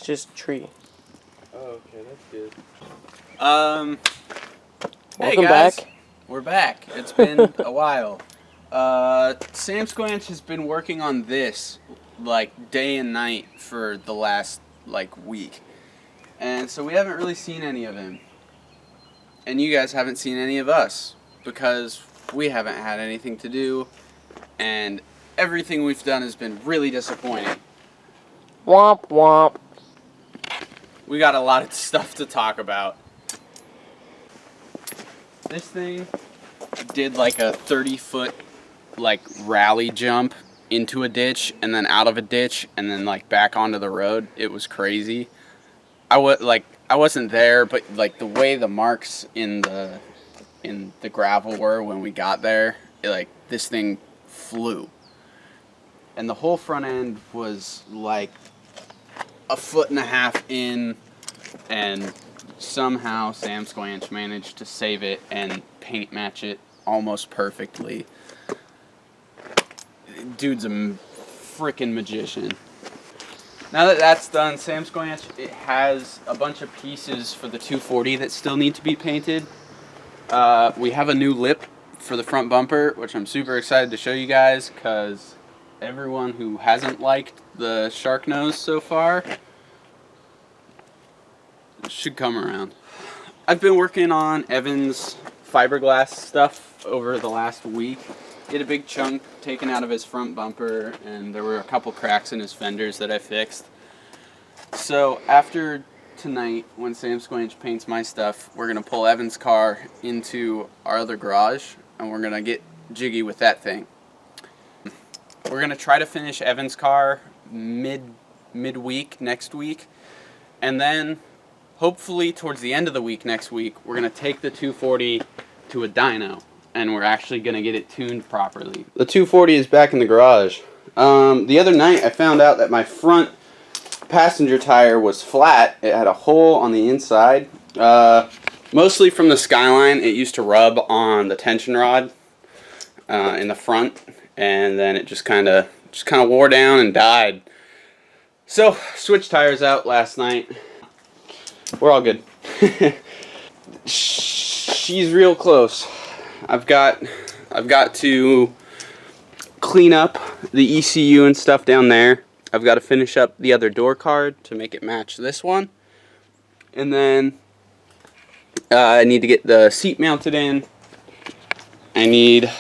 just a tree. Oh, okay, that's good. Welcome hey guys, back. We're back. It's been a while. Samsquanch has been working on this like day and night for the last like week, and so we haven't really seen any of him, and you guys haven't seen any of us because we haven't had anything to do, and everything we've done has been really disappointing. Womp womp. We got a lot of stuff to talk about. This thing did like a 30-foot like rally jump into a ditch and then out of a ditch and then like back onto the road. It was crazy. I wasn't there, but like the way the marks in the gravel were when we got there, this thing flew. And the whole front end was like a foot and a half in, and somehow Samsquanch managed to save it and paint match it almost perfectly. Dude's a freaking magician. Now that that's done, Samsquanch, it has a bunch of pieces for the 240 that still need to be painted. We have a new lip for the front bumper, which I'm super excited to show you guys, because everyone who hasn't liked the shark nose so far should come around. I've been working on Evan's fiberglass stuff over the last week. He had a big chunk taken out of his front bumper, and there were a couple cracks in his fenders that I fixed. So after tonight, when Samsquanch paints my stuff, we're going to pull Evan's car into our other garage, and we're going to get jiggy with that thing. We're going to try to finish Evan's car midweek next week, and then hopefully towards the end of the week next week, we're going to take the 240 to a dyno, and we're actually going to get it tuned properly. The 240 is back in the garage. The other night I found out that my front passenger tire was flat. It had a hole on the inside, mostly from the Skyline. It used to rub on the tension rod in the front, and then it just kind of wore down and died. So switched tires out last night. We're all good. She's real close. I've got to clean up the ECU and stuff down there. I've got to finish up the other door card to make it match this one. And then I need to get the seat mounted in. I need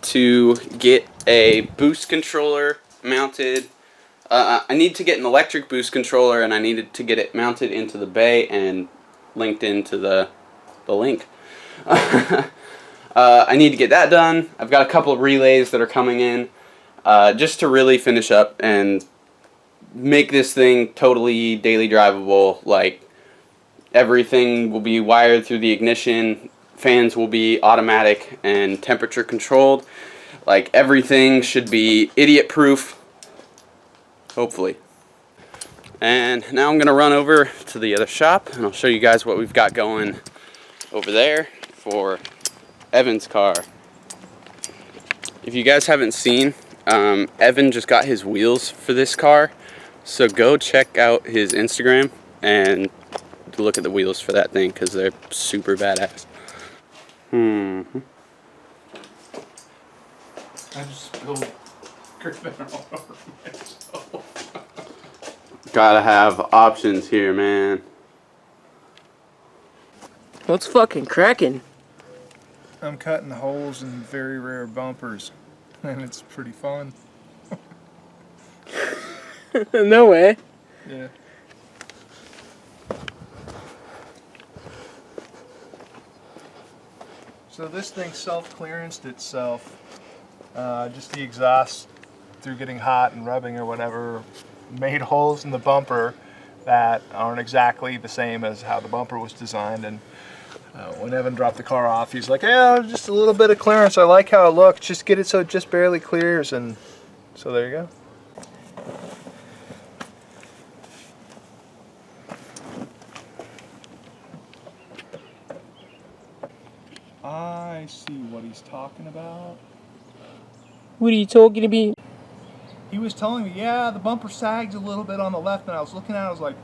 to get a boost controller mounted. I need to get an electric boost controller, and I needed to get it mounted into the bay and linked into the link. I need to get that done. I've got a couple of relays that are coming in just to really finish up and make this thing totally daily drivable. Like, everything will be wired through the ignition, fans will be automatic and temperature controlled. Like, everything should be idiot proof, hopefully. And now I'm gonna run over to the other shop and I'll show you guys what we've got going over there for Evan's car. If you guys haven't seen, Evan just got his wheels for this car, so go check out his Instagram and look at the wheels for that thing, because they're super badass. I just spilled crispin all over myself. Gotta have options here, man. What's fucking cracking? I'm cutting holes in very rare bumpers, and it's pretty fun. No way. Yeah. So this thing self-clearanced itself. Just the exhaust, through getting hot and rubbing or whatever, made holes in the bumper that aren't exactly the same as how the bumper was designed. And when Evan dropped the car off, he's like, yeah, just a little bit of clearance. I like how it looks. Just get it so it just barely clears. And so there you go. I see what he's talking about. What are you talking about? He was telling me, yeah, the bumper sags a little bit on the left, and I was looking at it, I was like,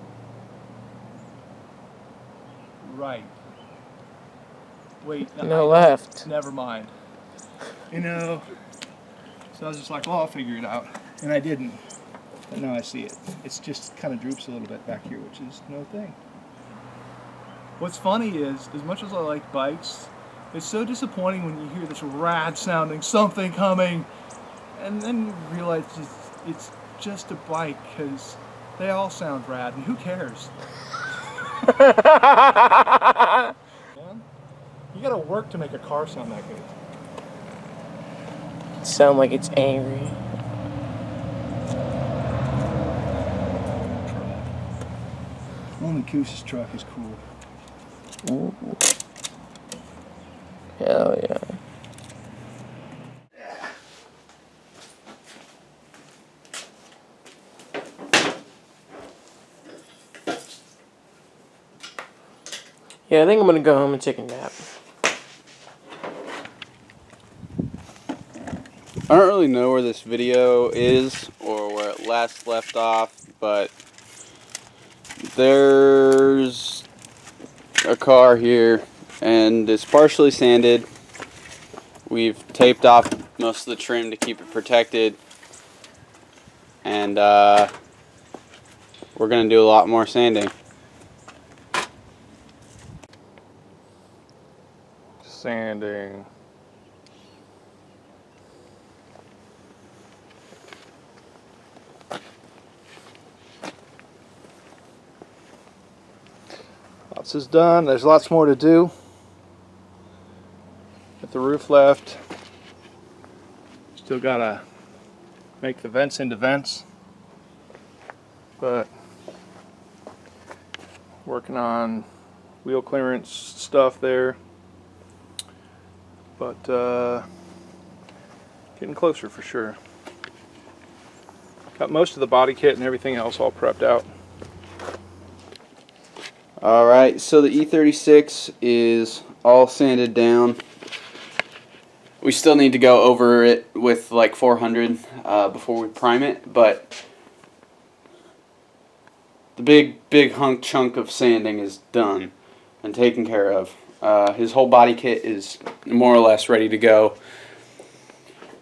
right. Wait, No, left. Never mind. You know, so I was just like, well, I'll figure it out. And I didn't. But now I see it. It's just kind of droops a little bit back here, which is no thing. What's funny is, as much as I like bikes, it's so disappointing when you hear this rad sounding something coming, and then you realize it's just a bike, because they all sound rad, and who cares? Man, you gotta work to make a car sound that good. Sound like it's angry. Only Coose's truck is cool. Ooh. Hell yeah. Yeah, I think I'm gonna go home and take a nap. I don't really know where this video is or where it last left off, but there's a car here and it's partially sanded. We've taped off most of the trim to keep it protected, and we're gonna do a lot more sanding. Sanding. Lots is done. There's lots more to do. With the roof left. Still gotta make the vents into vents. But working on wheel clearance stuff there. But getting closer for sure. Got most of the body kit and everything else all prepped out. Alright, so the E36 is all sanded down. We still need to go over it with like 400 before we prime it, but the big hunk chunk of sanding is done and taken care of. His whole body kit is more or less ready to go.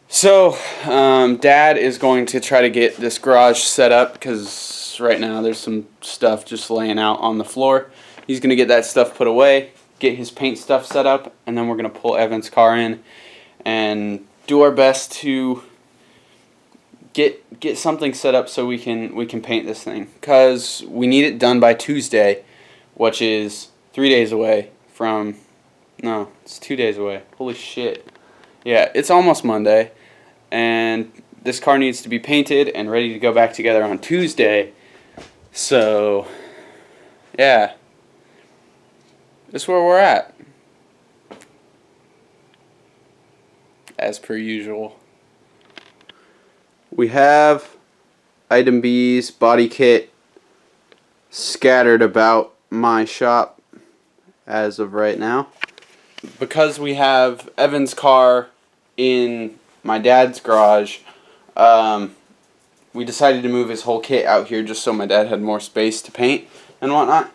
So, Dad is going to try to get this garage set up because right now there's some stuff just laying out on the floor. He's going to get that stuff put away, get his paint stuff set up, and then we're going to pull Evan's car in and do our best to get something set up so we can paint this thing, because we need it done by Tuesday, which is 3 days away from, no, it's 2 days away. Holy shit. Yeah, it's almost Monday, and this car needs to be painted and ready to go back together on Tuesday. So, yeah, that's where we're at, as per usual. We have item B's body kit scattered about my shop as of right now. Because we have Evan's car in my dad's garage, we decided to move his whole kit out here just so my dad had more space to paint and whatnot.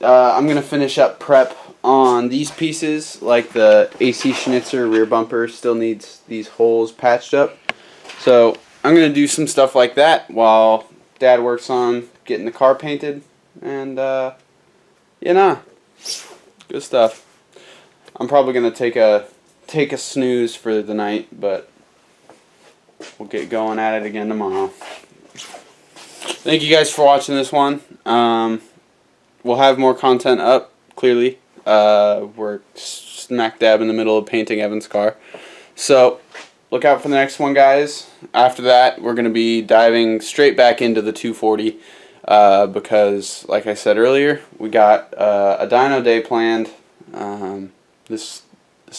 I'm going to finish up prep on these pieces, like the AC Schnitzer rear bumper still needs these holes patched up. So I'm going to do some stuff like that while Dad works on getting the car painted, and you know, good stuff. I'm probably going to take a snooze for the night, but we'll get going at it again tomorrow. Thank you guys for watching this one. We'll have more content up, clearly. We're smack dab in the middle of painting Evan's car. So, look out for the next one, guys. After that, we're going to be diving straight back into the 240. Because, like I said earlier, we got a dyno day planned this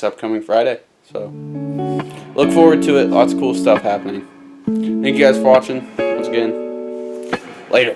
upcoming Friday. So, look forward to it. Lots of cool stuff happening. Thank you guys for watching. Once again, later.